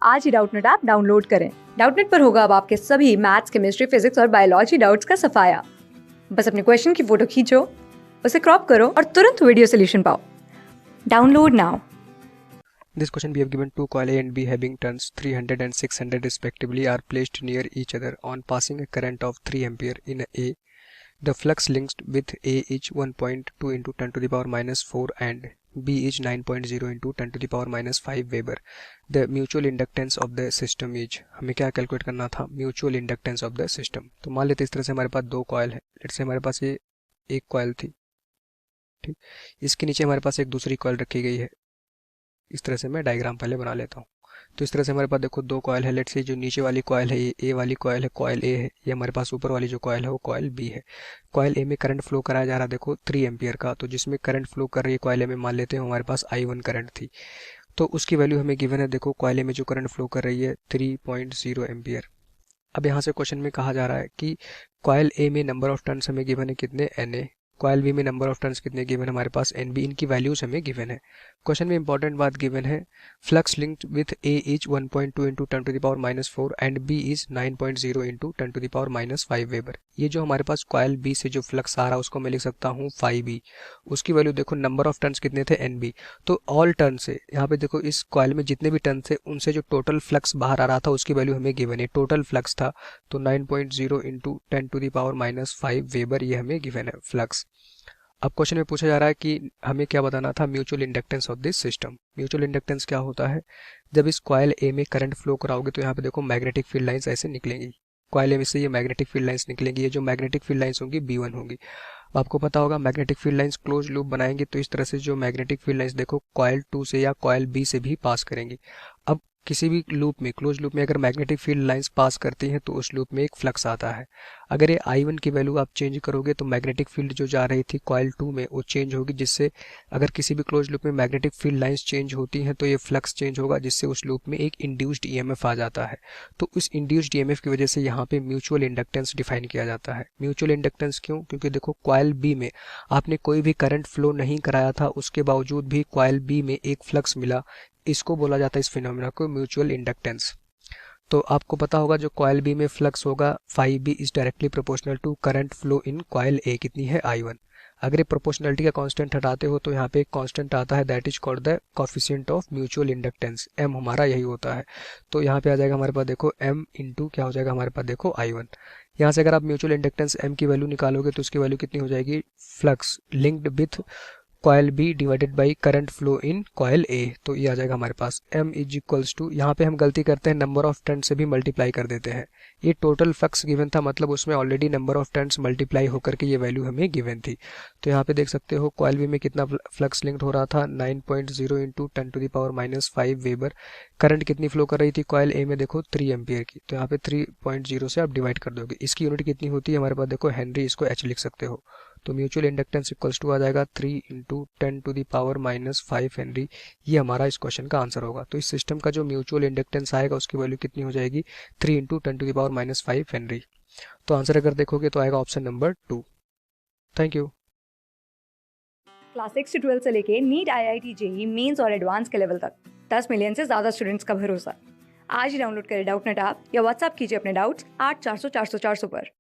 आज ही Doubtnut app download करें। Doubtnut पर होगा अब आपके सभी मैथ्स, केमिस्ट्री, फिजिक्स और बायोलॉजी डाउट्स का सफाया। बस अपने क्वेश्चन की फोटो खींचो, उसे क्रॉप करो और तुरंत वीडियो सोल्यूशन पाओ। Download now. This question we have given two coil A and B having turns 300 and 600 respectively are placed near each other on passing a current of 3 ampere in A. The flux linked with A is 1.2 into 10 to the power minus 4 and B is 9.0 into 10 to the power minus 5 Weber. The mutual inductance of the system is, हमें क्या calculate करना था, mutual inductance of the system. तो मान लेते इस तरह से हमारे पास दो कॉयल है। लेट्स से हमारे पास ये एक कॉयल थी, ठीक। इसके नीचे हमारे पास एक दूसरी कॉयल रखी गई है। इस तरह से मैं डायग्राम पहले बना लेता हूँ। तो इस तरह से हमारे पास देखो दो कॉयल है। लेट्स से जो नीचे वाली कॉयल है ये ए वाली कॉयल है, कॉयल ए है। ये हमारे पास ऊपर वाली जो कॉयल है वो कॉयल बी है। कॉयल ए में करंट फ्लो कराया जा रहा है देखो 3 एम्पियर का। तो जिसमें करंट फ्लो कर रही है कॉयल ए में, मान लेते हैं हमारे पास I1 करंट थी। तो उसकी वैल्यू हमें गिवन है। देखो कॉयल ए में जो करंट फ्लो कर रही है 3.0 एम्पियर। अब यहाँ से क्वेश्चन में कहा जा रहा है कि कॉयल ए में नंबर ऑफ टर्न्स हमें गिवन है कितने, Na। कॉयल बी में नंबर ऑफ टर्न्स कितने गिवन है हमारे पास, Nb। इनकी वैल्यूज हमें गिवन है। क्वेश्चन में इंपॉर्टेंट बात गिवन है, flux linked with A is 1.2 into 10 to the power minus 4 and B is 9.0 into 10 to the power minus 5 weber. ये जो हमारे पास कॉयल बी से जो फ्लक्स आ रहा है उसको मैं लिख सकता हूँ 5B। उसकी वैल्यू देखो नंबर ऑफ टर्न्स कितने थे, Nb। तो ऑल टर्न से यहाँ पे देखो इस कॉयल में जितने भी टर्न थे उनसे जो टोटल फ्लक्स बाहर आ रहा था उसकी वैल्यू हमें गिवन है। टोटल फ्लक्स था तो 9.0 into 10 to the power minus 5 weber, ये हमें गिवन है फ्लक्स। अब क्वेश्चन में पूछा जा रहा है कि हमें क्या बताना था, mutual inductance of this system. Mutual inductance क्या होता है, जब इस कॉयल ए में करंट फ्लो कराओगे तो यहाँ पे देखो मैग्नेटिक फील्ड लाइंस ऐसे निकलेंगी। कॉयल ए में से ये मैग्नेटिक फील्ड लाइंस निकलेंगी। ये जो मैग्नेटिक फील्ड लाइंस होंगी B1 होंगी। आपको पता होगा magnetic field lines close loop बनाएंगे तो इस तरह से जो मैग्नेटिक फील्ड लाइंस देखो कॉयल 2 से या कॉयल बी से भी पास करेंगी। अब किसी भी लूप में, क्लोज लूप में अगर मैग्नेटिक फील्ड लाइंस पास करती हैं तो उस लूप में एक फ्लक्स आता है। अगर ये I1 की वैल्यू आप चेंज करोगे तो मैग्नेटिक फील्ड जो जा रही थी कॉयल 2 में वो चेंज होगी, जिससे अगर किसी भी क्लोज लूप में मैग्नेटिक फील्ड लाइंस चेंज होती हैं तो ये फ्लक्स चेंज होगा, जिससे उस लूप में एक इंड्यूस्ड ईएमएफ आ जाता है। तो इस इंड्यूस्ड ईएमएफ की वजह से यहाँ पे म्यूचुअल इंडक्टेंस डिफाइन किया जाता है। म्यूचुअल इंडक्टेंस क्यों, क्योंकि देखो कॉयल बी में आपने कोई भी करंट फ्लो नहीं कराया था, उसके बावजूद भी कॉयल बी में एक फ्लक्स मिला। इसको बोला जाता है, इस फिनोमेना को, म्यूचुअल इंडक्टेंस। तो आपको पता होगा जो कॉयल बी में फ्लक्स होगा 5B is directly proportional to current flow in coil A, कितनी है I1। अगर ये प्रोपोर्शनलिटी का कांस्टेंट हटाते हो तो यहाँ पे एक कांस्टेंट आता है, that is called the coefficient of mutual inductance. M हमारा यही होता है। तो यहाँ पे आ जाएगा हमारे पास देखो M इंटू क्या हो जाएगा हमारे पास देखो I1। यहाँ से अगर आप म्यूचुअल इंडक्टेंस M की वैल्यू निकालोगे तो उसकी वैल्यू कितनी हो जाएगी, flux linked with coil B divided by current flow in coil A. तो ये आ जाएगा हमारे पास M इज इक्वल्स टू, यहाँ पे हम गलती करते हैं नंबर ऑफ टर्न से भी मल्टीप्लाई कर देते हैं। ये टोटल फ्लक्स गिवन था, मतलब उसमें already number of turns multiply होकर के ये वैल्यू हमें गिवन थी। तो यहाँ पे देख सकते हो कॉयल बी में कितना फ्लक्स लिंक्ड हो रहा था, 9.0 into 10 to the power minus 5 weber. Current कितनी फ्लो कर रही थी कॉयल ए में देखो 3 एम्पियर की। तो यहाँ पे 3.0 से आप डिवाइड कर दोगे। इसकी यूनिट कितनी होती है हमारे पास देखो हेनरी, इसको H लिख सकते हो। तो म्यूचुअल इंडक्टेंस इक्वल्स टू आ जाएगा 3 into 10 to the power minus 5 henry. ये हमारा इस क्वेश्चन का आंसर होगा। तो इस सिस्टम का जो म्यूचुअल इंडक्टेंस आएगा उसकी वैल्यू कितनी हो जाएगी, 3 into 10 to the power minus 5 henry. तो आंसर अगर देखोगे तो आएगा option number 2। Thank you. Class 6 से 12 से लेके नीट, IIT, JEE मेंस और एडवांस के लेवल तक 10 मिलियन से ज्यादा स्टूडेंट्स का भरोसा। आज ही डाउनलोड करें डाउटनेट ऐप या व्हाट्सएप कीजिए अपने डाउट्स 8400 400 400 पर।